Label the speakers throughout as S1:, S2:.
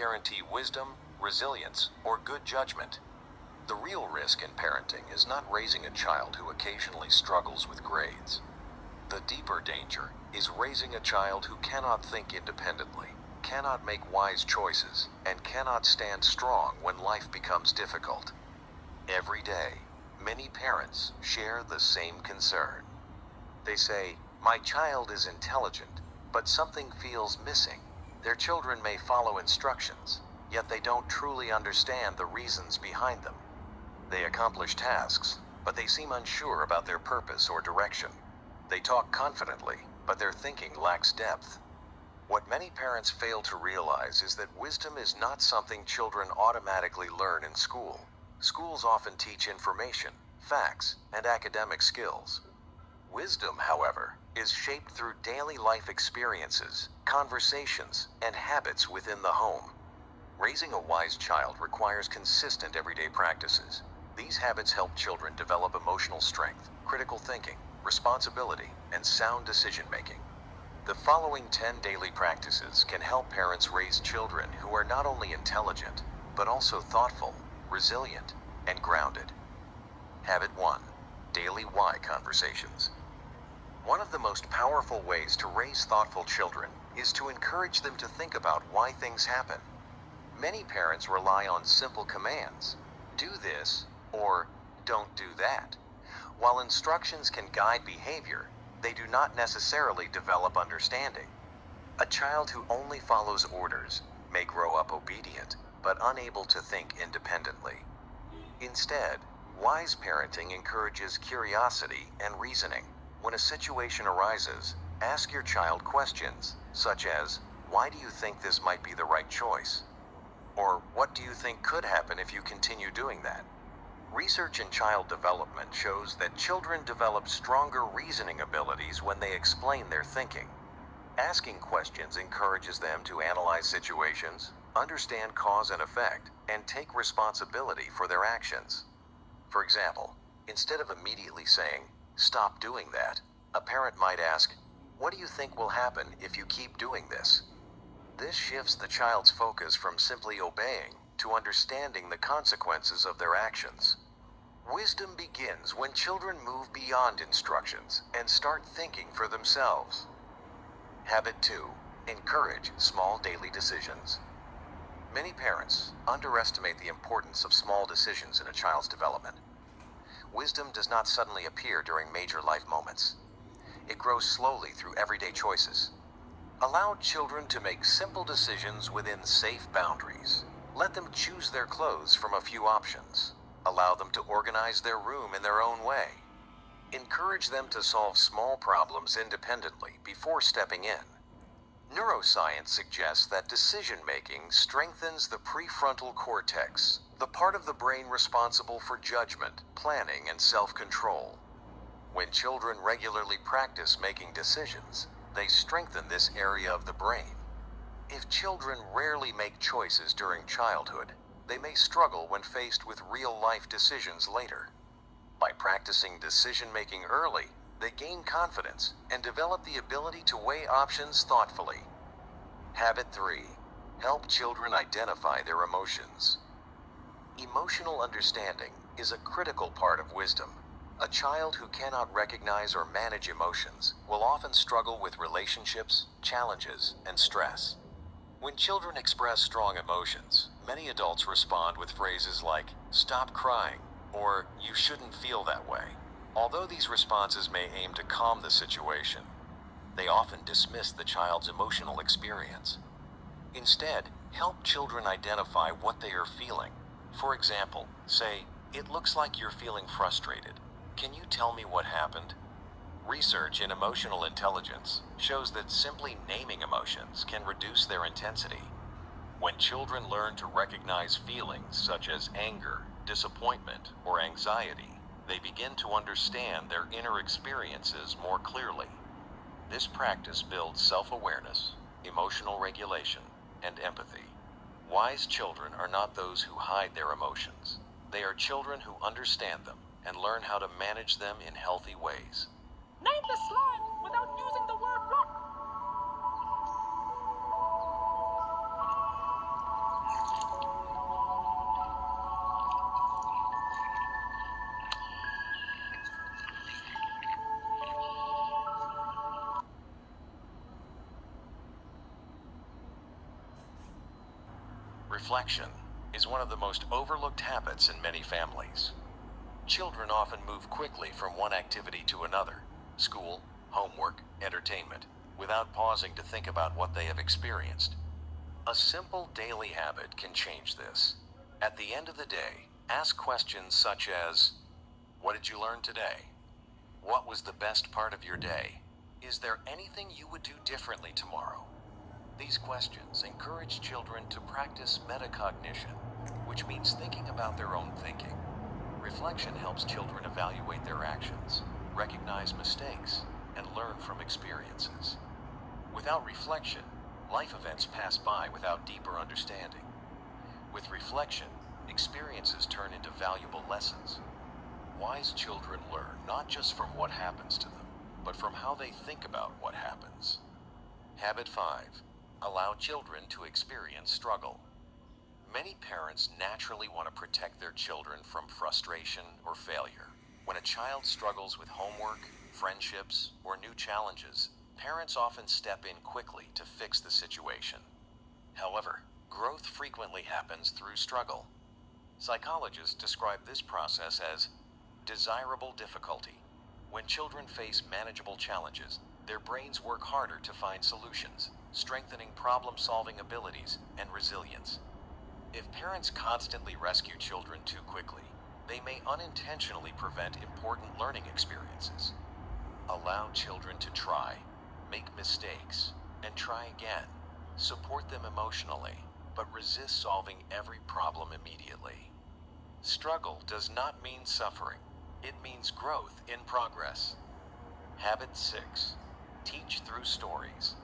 S1: guarantee wisdom, resilience, or good judgment. The real risk in parenting is not raising a child who occasionally struggles with grades. The deeper danger is raising a child who cannot think independently, cannot make wise choices, and cannot stand strong when life becomes difficult. Every day, many parents share the same concern. They say, "My child is intelligent, but something feels missing." Their children may follow instructions, yet they don't truly understand the reasons behind them. They accomplish tasks, but they seem unsure about their purpose or direction. They talk confidently, but their thinking lacks depth. What many parents fail to realize is that wisdom is not something children automatically learn in school. Schools often teach information, facts, and academic skills. Wisdom, however, is shaped through daily life experiences, conversations, and habits within the home. Raising a wise child requires consistent everyday practices. These habits help children develop emotional strength, critical thinking, responsibility, and sound decision-making. The following 10 daily practices can help parents raise children who are not only intelligent, but also thoughtful, resilient, and grounded. Habit 1. Daily why conversations. One of the most powerful ways to raise thoughtful children is to encourage them to think about why things happen. Many parents rely on simple commands, "Do this," or "Don't do that." While instructions can guide behavior, they do not necessarily develop understanding. A child who only follows orders may grow up obedient, but unable to think independently. Instead, wise parenting encourages curiosity and reasoning. When a situation arises, ask your child questions, such as, "Why do you think this might be the right choice?" Or, "What do you think could happen if you continue doing that?" Research in child development shows that children develop stronger reasoning abilities when they explain their thinking. Asking questions encourages them to analyze situations, understand cause and effect, and take responsibility for their actions. For example, instead of immediately saying, "Stop doing that," a parent might ask, "What do you think will happen if you keep doing this?" This shifts the child's focus from simply obeying to understanding the consequences of their actions. Wisdom begins when children move beyond instructions and start thinking for themselves. Habit 2. Encourage small daily decisions. Many parents underestimate the importance of small decisions in a child's development. Wisdom does not suddenly appear during major life moments. It grows slowly through everyday choices. Allow children to make simple decisions within safe boundaries. Let them choose their clothes from a few options. Allow them to organize their room in their own way. Encourage them to solve small problems independently before stepping in. Neuroscience suggests that decision-making strengthens the prefrontal cortex, the part of the brain responsible for judgment, planning, and self-control. When children regularly practice making decisions, they strengthen this area of the brain. If children rarely make choices during childhood, they may struggle when faced with real-life decisions later. By practicing decision-making early, they gain confidence and develop the ability to weigh options thoughtfully. Habit 3. Help children identify their emotions. Emotional understanding is a critical part of wisdom. A child who cannot recognize or manage emotions will often struggle with relationships, challenges, and stress. When children express strong emotions, many adults respond with phrases like, "Stop crying," or "You shouldn't feel that way." Although these responses may aim to calm the situation, they often dismiss the child's emotional experience. Instead, help children identify what they are feeling. For example, say, "It looks like you're feeling frustrated. Can you tell me what happened?" Research in emotional intelligence shows that simply naming emotions can reduce their intensity. When children learn to recognize feelings such as anger, disappointment, or anxiety, they begin to understand their inner experiences more clearly. This practice builds self-awareness, emotional regulation, and empathy. Wise children are not those who hide their emotions. They are children who understand them and learn how to manage them in healthy ways.
S2: Name the slime without using the word rock.
S1: Reflection is one of the most overlooked habits in many families. Children often move quickly from one activity to another, school, homework, entertainment, without pausing to think about what they have experienced. A simple daily habit can change this. At the end of the day, ask questions such as, what did you learn today? What was the best part of your day? Is there anything you would do differently tomorrow? These questions encourage children to practice metacognition, which means thinking about their own thinking. Reflection helps children evaluate their actions, recognize mistakes, and learn from experiences. Without reflection, life events pass by without deeper understanding. With reflection, experiences turn into valuable lessons. Wise children learn not just from what happens to them, but from how they think about what happens. Habit 5. Allow children to experience struggle. Many parents naturally want to protect their children from frustration or failure. When a child struggles with homework, friendships, or new challenges, parents often step in quickly to fix the situation. However, growth frequently happens through struggle. Psychologists describe this process as desirable difficulty. When children face manageable challenges, their brains work harder to find solutions, strengthening problem-solving abilities and resilience. If parents constantly rescue children too quickly, they may unintentionally prevent important learning experiences. Allow children to try, make mistakes, and try again. Support them emotionally, but resist solving every problem immediately. Struggle does not mean suffering. It means growth in progress. Habit 6. Teach through stories.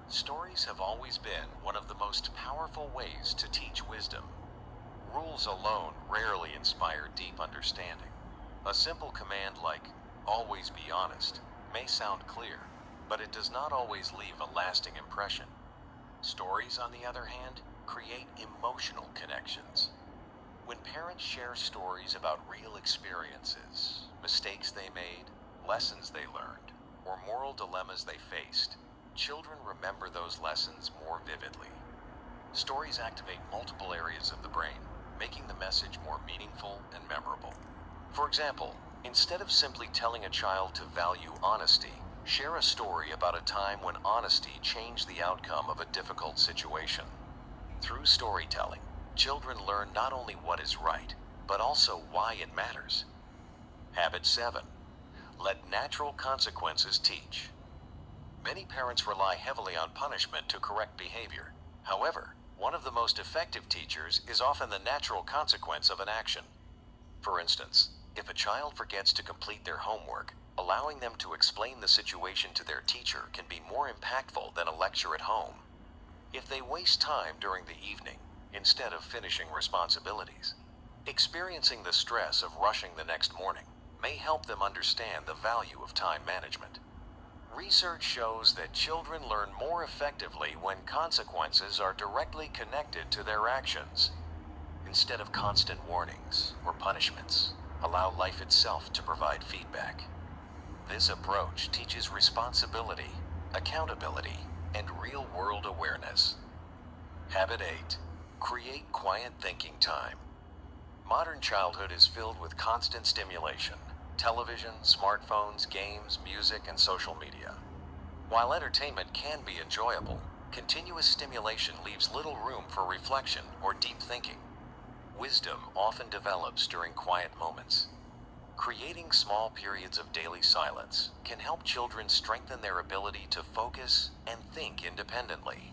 S1: Stories have always been one of the most powerful ways to teach wisdom. Rules alone rarely inspire deep understanding. A simple command like, always be honest, may sound clear, but it does not always leave a lasting impression. Stories, on the other hand, create emotional connections. When parents share stories about real experiences, mistakes they made, lessons they learned, or moral dilemmas they faced, children remember those lessons more vividly. Stories activate multiple areas of the brain, making the message more meaningful and memorable. For example, instead of simply telling a child to value honesty, share a story about a time when honesty changed the outcome of a difficult situation. Through storytelling, children learn not only what is right, but also why it matters. Habit 7. Let natural consequences teach. Many parents rely heavily on punishment to correct behavior. However, one of the most effective teachers is often the natural consequence of an action. For instance, if a child forgets to complete their homework, allowing them to explain the situation to their teacher can be more impactful than a lecture at home. If they waste time during the evening, instead of finishing responsibilities, experiencing the stress of rushing the next morning may help them understand the value of time management. Research shows that children learn more effectively when consequences are directly connected to their actions. Instead of constant warnings or punishments, allow life itself to provide feedback. This approach teaches responsibility, accountability, and real-world awareness. Habit 8. Create quiet thinking time. Modern childhood is filled with constant stimulation: television, smartphones, games, music, and social media. While entertainment can be enjoyable, continuous stimulation leaves little room for reflection or deep thinking. Wisdom often develops during quiet moments. Creating small periods of daily silence can help children strengthen their ability to focus and think independently.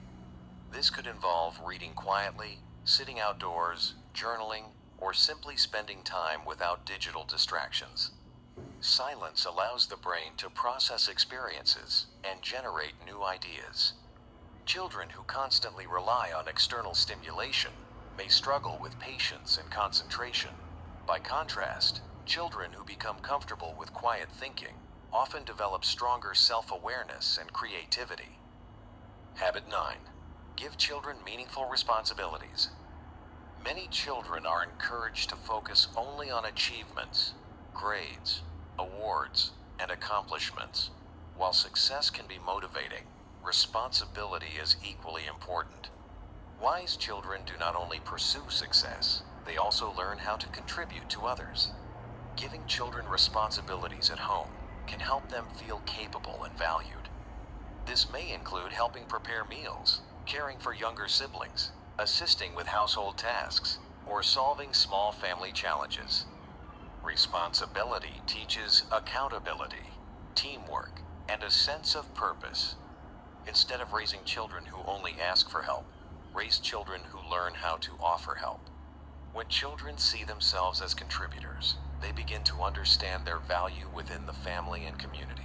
S1: This could involve reading quietly, sitting outdoors, journaling, or simply spending time without digital distractions. Silence allows the brain to process experiences and generate new ideas. Children who constantly rely on external stimulation may struggle with patience and concentration. By contrast, children who become comfortable with quiet thinking often develop stronger self-awareness and creativity. Habit 9. Give children meaningful responsibilities. Many children are encouraged to focus only on achievements, grades, awards, and accomplishments. While success can be motivating, responsibility is equally important. Wise children do not only pursue success, they also learn how to contribute to others. Giving children responsibilities at home can help them feel capable and valued. This may include helping prepare meals, caring for younger siblings, assisting with household tasks, or solving small family challenges. Responsibility teaches accountability, teamwork, and a sense of purpose. Instead of raising children who only ask for help, raise children who learn how to offer help. When children see themselves as contributors, they begin to understand their value within the family and community.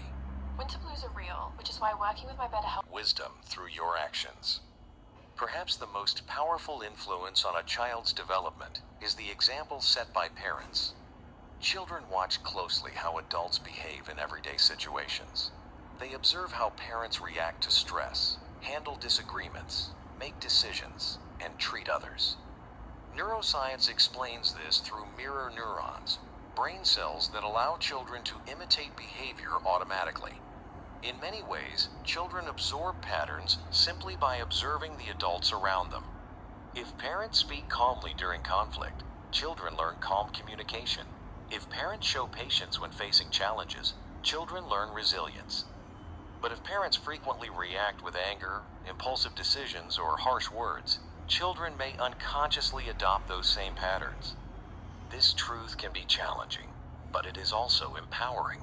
S3: Winter blues are real, which is why working with my better help.
S1: Wisdom through your actions. Perhaps the most powerful influence on a child's development is the example set by parents. Children watch closely how adults behave in everyday situations. They observe how parents react to stress, handle disagreements, make decisions, and treat others. Neuroscience explains this through mirror neurons, brain cells that allow children to imitate behavior automatically. In many ways, children absorb patterns simply by observing the adults around them. If parents speak calmly during conflict, children learn calm communication. If parents show patience when facing challenges, children learn resilience. But if parents frequently react with anger, impulsive decisions, or harsh words, children may unconsciously adopt those same patterns. This truth can be challenging, but it is also empowering.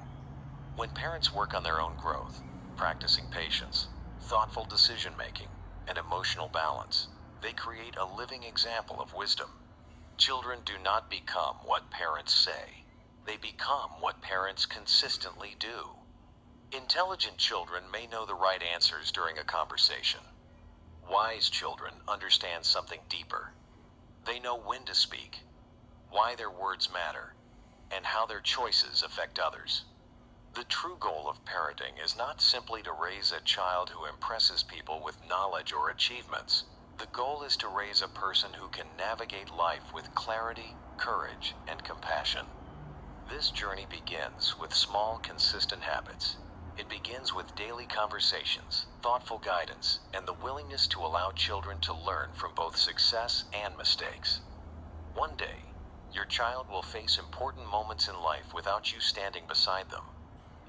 S1: When parents work on their own growth, practicing patience, thoughtful decision-making, and emotional balance, they create a living example of wisdom. Children do not become what parents say. They become what parents consistently do. Intelligent children may know the right answers during a conversation. Wise children understand something deeper. They know when to speak, why their words matter, and how their choices affect others. The true goal of parenting is not simply to raise a child who impresses people with knowledge or achievements. The goal is to raise a person who can navigate life with clarity, courage, and compassion. This journey begins with small, consistent habits. It begins with daily conversations, thoughtful guidance, and the willingness to allow children to learn from both success and mistakes. One day, your child will face important moments in life without you standing beside them.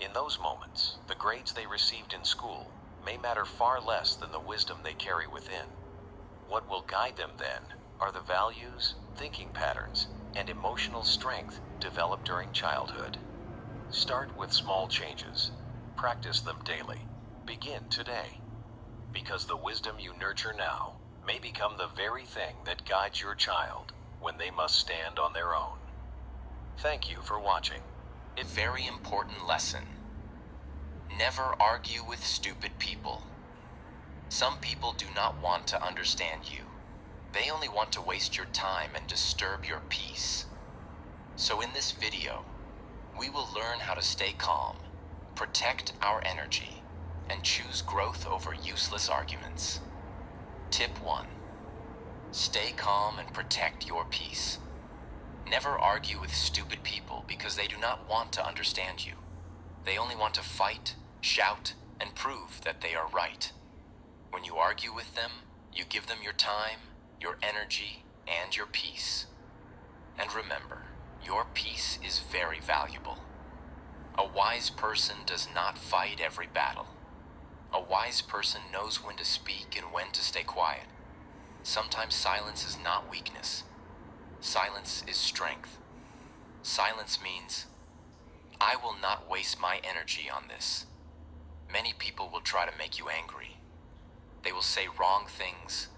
S1: In those moments, the grades they received in school may matter far less than the wisdom they carry within. What will guide them then are the values, thinking patterns, and emotional strength developed during childhood. Start with small changes. Practice them daily. Begin today. Because the wisdom you nurture now may become the very thing that guides your child when they must stand on their own. Thank you for watching.
S4: A very important lesson. Never argue with stupid people. Some people do not want to understand you. They only want to waste your time and disturb your peace. So in this video, we will learn how to stay calm, protect our energy, and choose growth over useless arguments. Tip 1. Stay calm and protect your peace. Never argue with stupid people because they do not want to understand you. They only want to fight, shout, and prove that they are right. When you argue with them, you give them your time, your energy, and your peace. And remember, your peace is very valuable. A wise person does not fight every battle. A wise person knows when to speak and when to stay quiet. Sometimes silence is not weakness. Silence is strength. Silence means, I will not waste my energy on this. Many people will try to make you angry. They will say wrong things.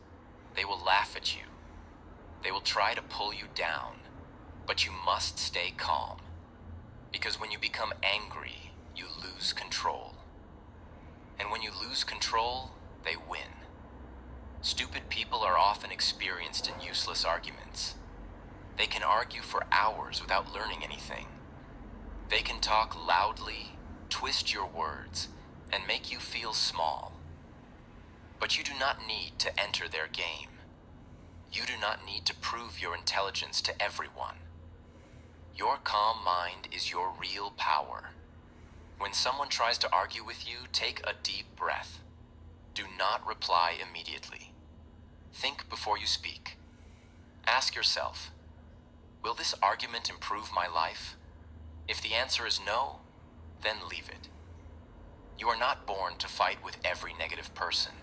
S4: They will laugh at you. They will try to pull you down, but you must stay calm. Because when you become angry, you lose control. And when you lose control, they win. Stupid people are often experienced in useless arguments. They can argue for hours without learning anything. They can talk loudly, twist your words, and make you feel small. But you do not need to enter their game. You do not need to prove your intelligence to everyone. Your calm mind is your real power. When someone tries to argue with you, take a deep breath. Do not reply immediately. Think before you speak. Ask yourself, will this argument improve my life? If the answer is no, then leave it. You are not born to fight with every negative person.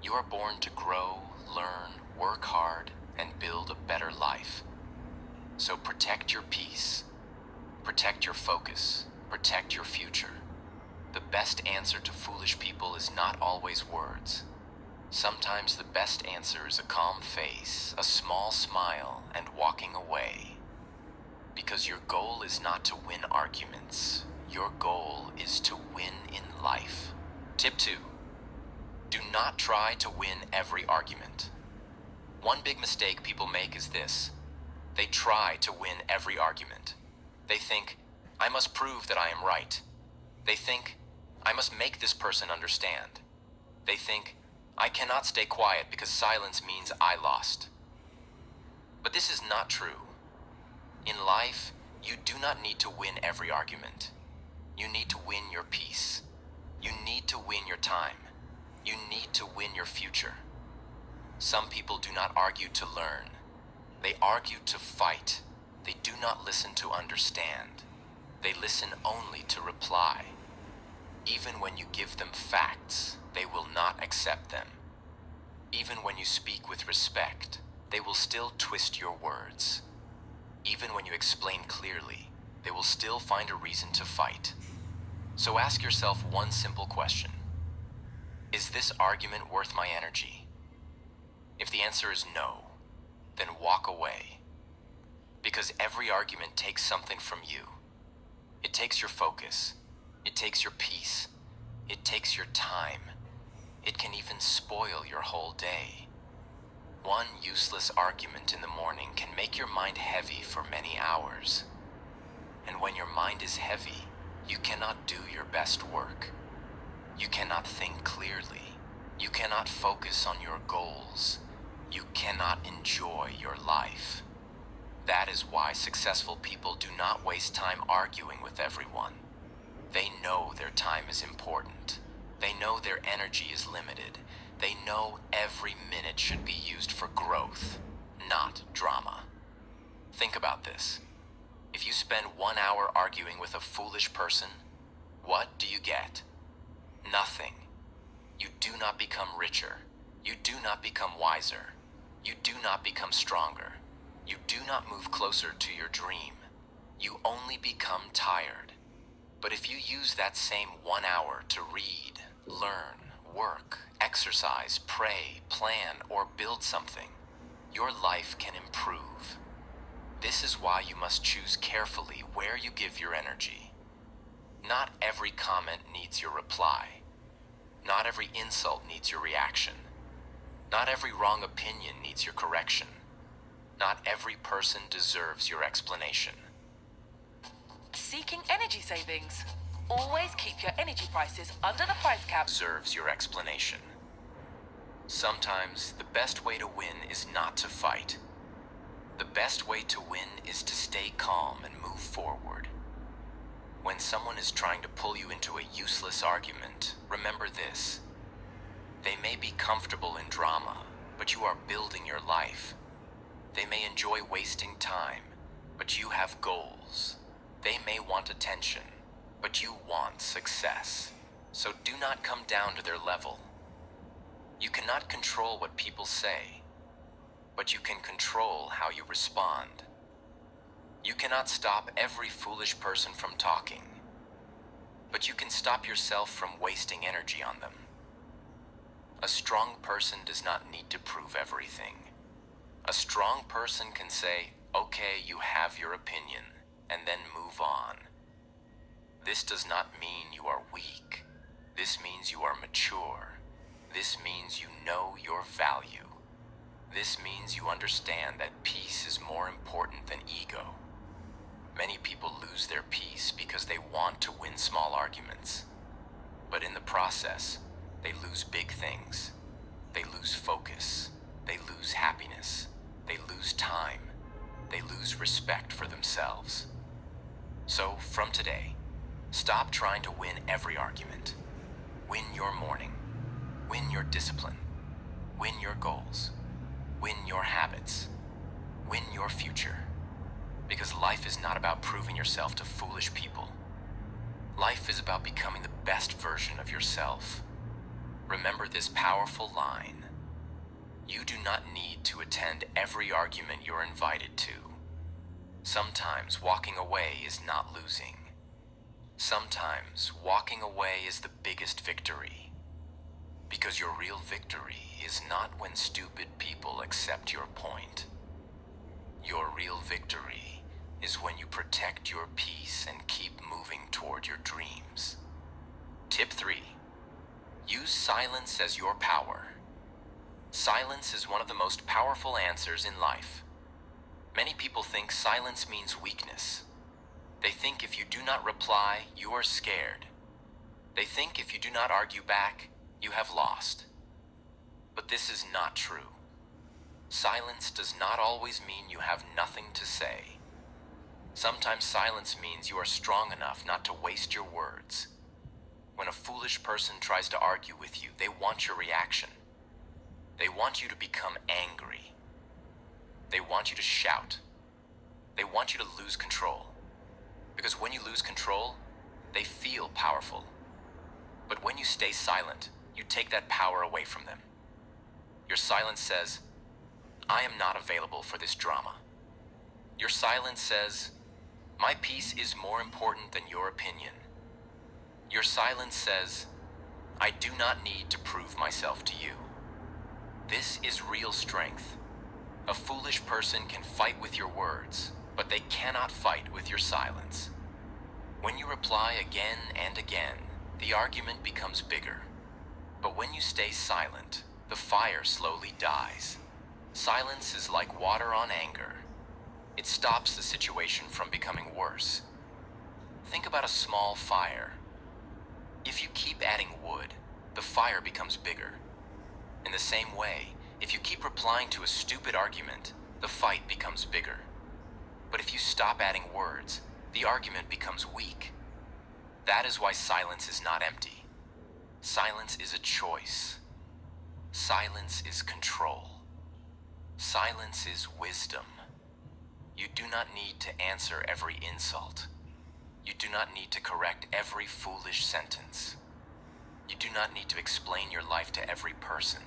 S4: You are born to grow, learn, work hard, and build a better life. So protect your peace, protect your focus, protect your future. The best answer to foolish people is not always words. Sometimes the best answer is a calm face, a small smile, and walking away. Because your goal is not to win arguments. Your goal is to win in life. Tip 2. Do not try to win every argument. One big mistake people make is this. They try to win every argument. They think, I must prove that I am right. They think, I must make this person understand. They think, I cannot stay quiet because silence means I lost. But this is not true. In life, you do not need to win every argument. You need to win your peace. You need to win your time. You need to win your future. Some people do not argue to learn. They argue to fight. They do not listen to understand. They listen only to reply. Even when you give them facts, they will not accept them. Even when you speak with respect, they will still twist your words. Even when you explain clearly, they will still find a reason to fight. So ask yourself one simple question. Is this argument worth my energy? If the answer is no, then walk away. Because every argument takes something from you. It takes your focus. It takes your peace. It takes your time. It can even spoil your whole day. One useless argument in the morning can make your mind heavy for many hours. And when your mind is heavy, you cannot do your best work. You cannot think clearly. You cannot focus on your goals. You cannot enjoy your life. That is why successful people do not waste time arguing with everyone. They know their time is important. They know their energy is limited. They know every minute should be used for growth, not drama. Think about this. If you spend 1 hour arguing with a foolish person, what do you get? Nothing. You do not become richer. You do not become wiser. You do not become stronger. You do not move closer to your dream. You only become tired. But if you use that same 1 hour to read, learn, work, exercise, pray, plan, or build something, your life can improve. This is why you must choose carefully where you give your energy. Not every comment needs your reply. Not every insult needs your reaction. Not every wrong opinion needs your correction. Not every person deserves your explanation.
S2: Seeking energy savings. Always keep your energy prices under the price cap.
S4: Deserves your explanation. Sometimes the best way to win is not to fight. The best way to win is to stay calm and move forward. When someone is trying to pull you into a useless argument, remember this. They may be comfortable in drama, but you are building your life. They may enjoy wasting time, but you have goals. They may want attention, but you want success. So do not come down to their level. You cannot control what people say, but you can control how you respond. You cannot stop every foolish person from talking, but you can stop yourself from wasting energy on them. A strong person does not need to prove everything. A strong person can say, okay, you have your opinion, and then move on. This does not mean you are weak. This means you are mature. This means you know your value. This means you understand that peace is more important than ego. Many people lose their peace because they want to win small arguments. But in the process, they lose big things. They lose focus. They lose happiness. They lose time. They lose respect for themselves. So, from today, stop trying to win every argument. Win your morning. Win your discipline. Win your goals. Win your habits. Win your future. Because life is not about proving yourself to foolish people. Life is about becoming the best version of yourself. Remember this powerful line. You do not need to attend every argument you're invited to. Sometimes walking away is not losing. Sometimes walking away is the biggest victory. Because your real victory is not when stupid people accept your point. Your real victory is when you protect your peace and keep moving toward your dreams. Tip 3. Use silence as your power. Silence is one of the most powerful answers in life. Many people think silence means weakness. They think if you do not reply, you are scared. They think if you do not argue back, you have lost. But this is not true. Silence does not always mean you have nothing to say. Sometimes silence means you are strong enough not to waste your words. When a foolish person tries to argue with you, they want your reaction. They want you to become angry. They want you to shout. They want you to lose control. Because when you lose control, they feel powerful. But when you stay silent, you take that power away from them. Your silence says, I am not available for this drama. Your silence says, my peace is more important than your opinion. Your silence says, I do not need to prove myself to you. This is real strength. A foolish person can fight with your words, but they cannot fight with your silence. When you reply again and again, the argument becomes bigger. But when you stay silent, the fire slowly dies. Silence is like water on anger. It stops the situation from becoming worse. Think about a small fire. If you keep adding wood, the fire becomes bigger. In the same way, if you keep replying to a stupid argument, the fight becomes bigger. But if you stop adding words, the argument becomes weak. That is why silence is not empty. Silence is a choice. Silence is control. Silence is wisdom. You do not need to answer every insult. You do not need to correct every foolish sentence. You do not need to explain your life to every person.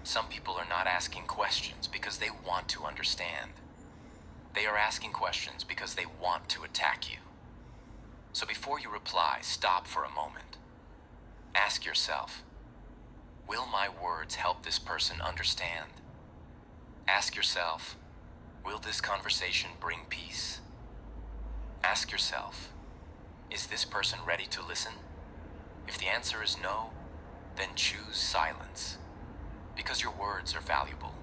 S4: Some people are not asking questions because they want to understand. They are asking questions because they want to attack you. So before you reply, stop for a moment. Ask yourself, will my words help this person understand? Ask yourself, will this conversation bring peace? Ask yourself, is this person ready to listen? If the answer is no, then choose silence. Because your words are valuable.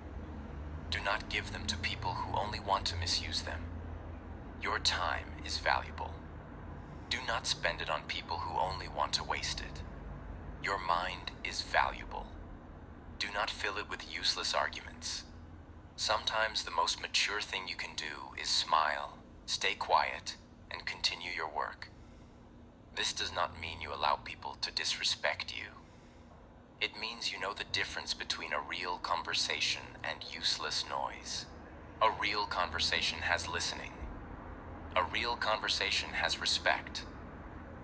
S4: Do not give them to people who only want to misuse them. Your time is valuable. Do not spend it on people who only want to waste it. Your mind is valuable. Do not fill it with useless arguments. Sometimes the most mature thing you can do is smile, stay quiet, and continue your work. This does not mean you allow people to disrespect you. It means you know the difference between a real conversation and useless noise. A real conversation has listening. A real conversation has respect.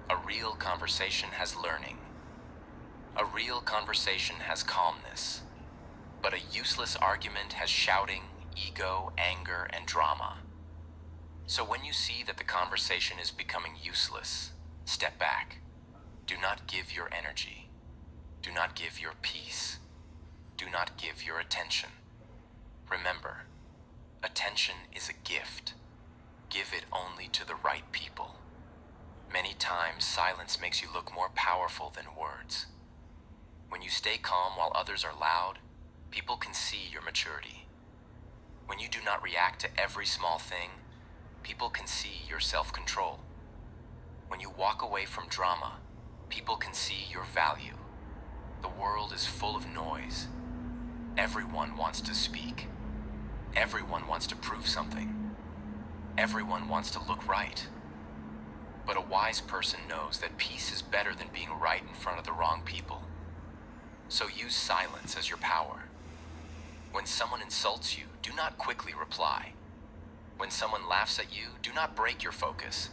S4: A real conversation has learning. A real conversation has calmness. But a useless argument has shouting, ego, anger, and drama. So when you see that the conversation is becoming useless, step back. Do not give your energy. Do not give your peace. Do not give your attention. Remember, attention is a gift. Give it only to the right people. Many times, silence makes you look more powerful than words. When you stay calm while others are loud, people can see your maturity. When you do not react to every small thing, people can see your self-control. When you walk away from drama, people can see your value. The world is full of noise. Everyone wants to speak. Everyone wants to prove something. Everyone wants to look right. But a wise person knows that peace is better than being right in front of the wrong people. So use silence as your power. When someone insults you, do not quickly reply. When someone laughs at you, do not break your focus.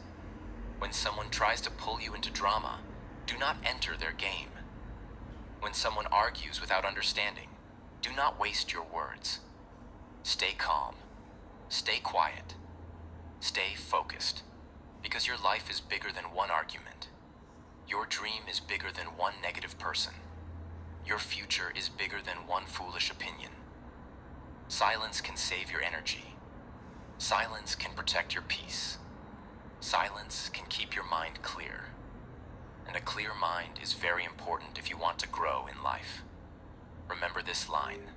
S4: When someone tries to pull you into drama, do not enter their game. When someone argues without understanding, do not waste your words. Stay calm. Stay quiet. Stay focused. Because your life is bigger than one argument. Your dream is bigger than one negative person. Your future is bigger than one foolish opinion. Silence can save your energy. Silence can protect your peace. Silence can keep your mind clear. And a clear mind is very important if you want to grow in life. Remember this line.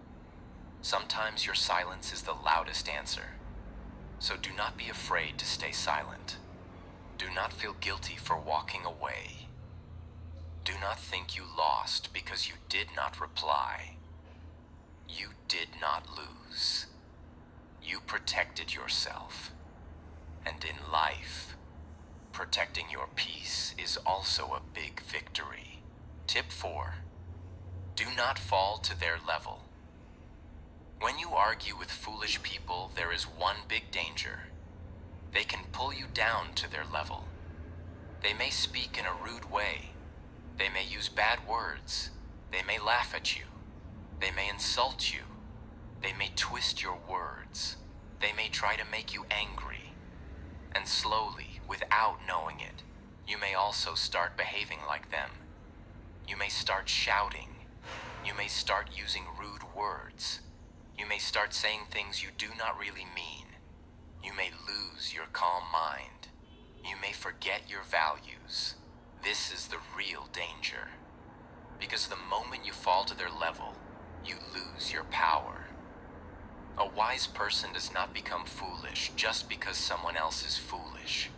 S4: Sometimes your silence is the loudest answer. So do not be afraid to stay silent. Do not feel guilty for walking away. Do not think you lost because you did not reply. You did not lose. You protected yourself. And in life, protecting your peace is also a big victory. Tip 4. Do not fall to their level. When you argue with foolish people, there is one big danger. They can pull you down to their level. They may speak in a rude way. They may use bad words. They may laugh at you. They may insult you. They may twist your words. They may try to make you angry. And slowly, without knowing it, you may also start behaving like them. You may start shouting. You may start using rude words. You may start saying things you do not really mean. You may lose your calm mind. You may forget your values. This is the real danger. Because the moment you fall to their level, you lose your power. A wise person does not become foolish just because someone else is foolish.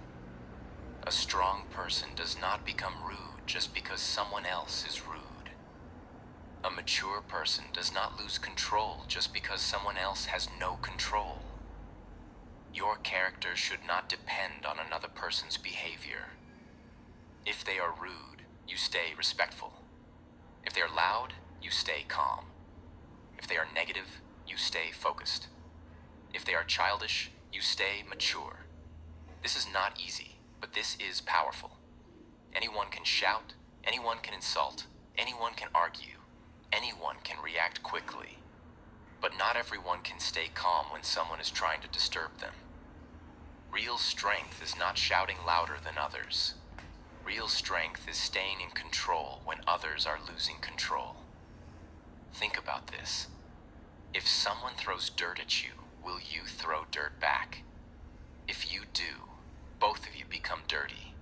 S4: A strong person does not become rude just because someone else is rude. A mature person does not lose control just because someone else has no control. Your character should not depend on another person's behavior. If they are rude, you stay respectful. If they are loud, you stay calm. If they are negative, you stay focused. If they are childish, you stay mature. This is not easy, but this is powerful. Anyone can shout, anyone can insult, anyone can argue, anyone can react quickly. But not everyone can stay calm when someone is trying to disturb them. Real strength is not shouting louder than others. Real strength is staying in control when others are losing control. Think about this. If someone throws dirt at you, will you throw dirt back? If you do, both of you become dirty.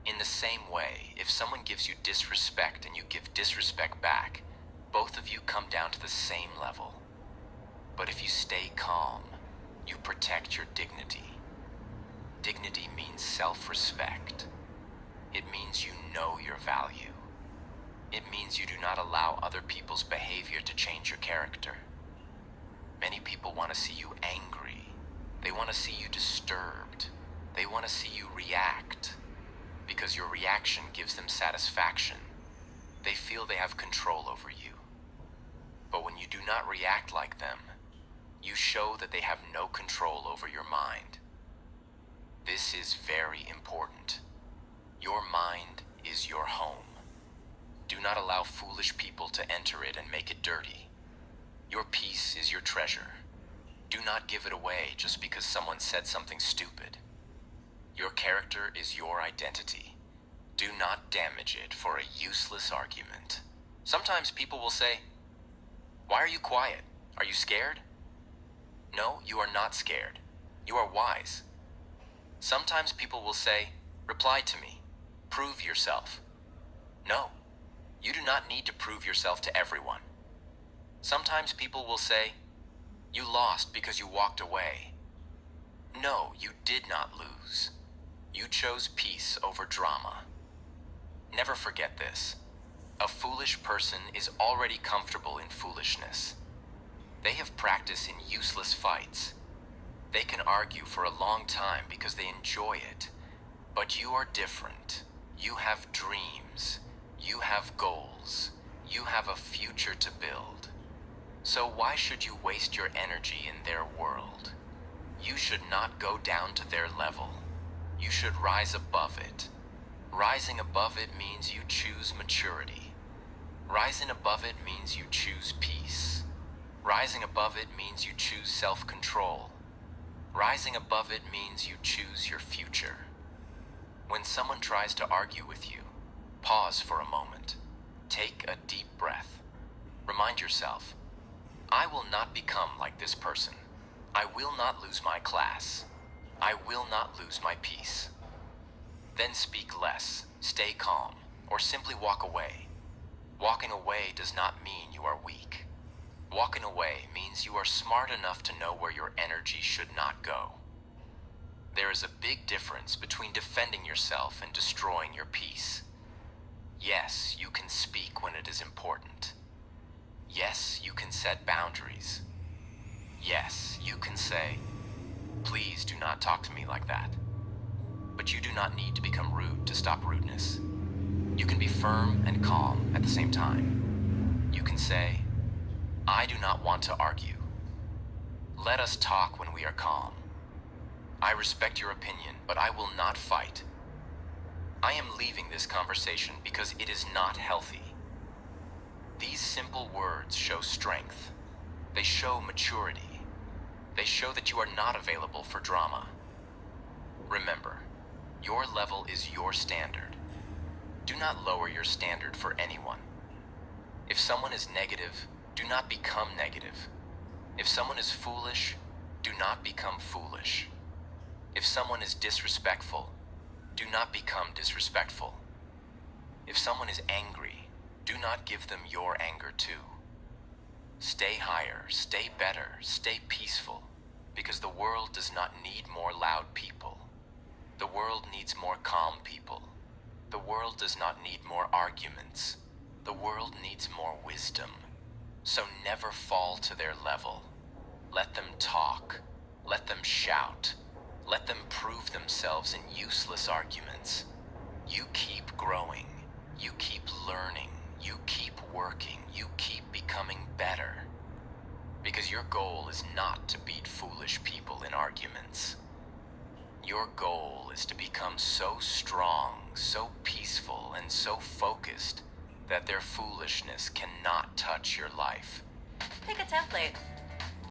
S4: In the same way, if someone gives you disrespect and you give disrespect back, both of you come down to the same level. But if you stay calm, you protect your dignity. Dignity means self-respect. It means you know your value. It means you do not allow other people's behavior to change your character. Many people want to see you angry. They want to see you disturbed. They want to see you react. Because your reaction gives them satisfaction. They feel they have control over you. But when you do not react like them, you show that they have no control over your mind. This is very important. Your mind is your home. Do not allow foolish people to enter it and make it dirty. Your peace is your treasure. Do not give it away just because someone said something stupid. Your character is your identity. Do not damage it for a useless argument. Sometimes people will say, "Why are you quiet? Are you scared?" No, you are not scared. You are wise. Sometimes people will say, "Reply to me. Prove yourself." No, you do not need to prove yourself to everyone. Sometimes people will say, "You lost because you walked away." No, you did not lose. You chose peace over drama. Never forget this. A foolish person is already comfortable in foolishness. They have practiced in useless fights. They can argue for a long time because they enjoy it. But you are different. You have dreams. You have goals. You have a future to build. So why should you waste your energy in their world? You should not go down to their level. You should rise above it. Rising above it means you choose maturity. Rising above it means you choose peace. Rising above it means you choose self-control. Rising above it means you choose your future. When someone tries to argue with you, pause for a moment. Take a deep breath. Remind yourself, I will not become like this person. I will not lose my class. I will not lose my peace. Then speak less, stay calm, or simply walk away. Walking away does not mean you are weak. Walking away means you are smart enough to know where your energy should not go. There is a big difference between defending yourself and destroying your peace. Yes, you can speak when it is important. Yes, you can set boundaries. Yes, you can say, please do not talk to me like that. But you do not need to become rude to stop rudeness. You can be firm and calm at the same time. You can say, I do not want to argue. Let us talk when we are calm. I respect your opinion, but I will not fight. I am leaving this conversation because it is not healthy. These simple words show strength. They show maturity. They show that you are not available for drama. Remember, your level is your standard. Do not lower your standard for anyone. If someone is negative, do not become negative. If someone is foolish, do not become foolish. If someone is disrespectful, do not become disrespectful. If someone is angry, do not give them your anger too. Stay higher, stay better, stay peaceful, because the world does not need more loud people. The world needs more calm people. The world does not need more arguments. The world needs more wisdom. So never fall to their level. Let them talk. Let them shout. Let them prove themselves in useless arguments. You keep growing. You keep learning. You keep working. You keep becoming better. Because your goal is not to beat foolish people in arguments. Your goal is to become so strong, so peaceful, and so focused that their foolishness cannot touch your life.
S2: Pick a template.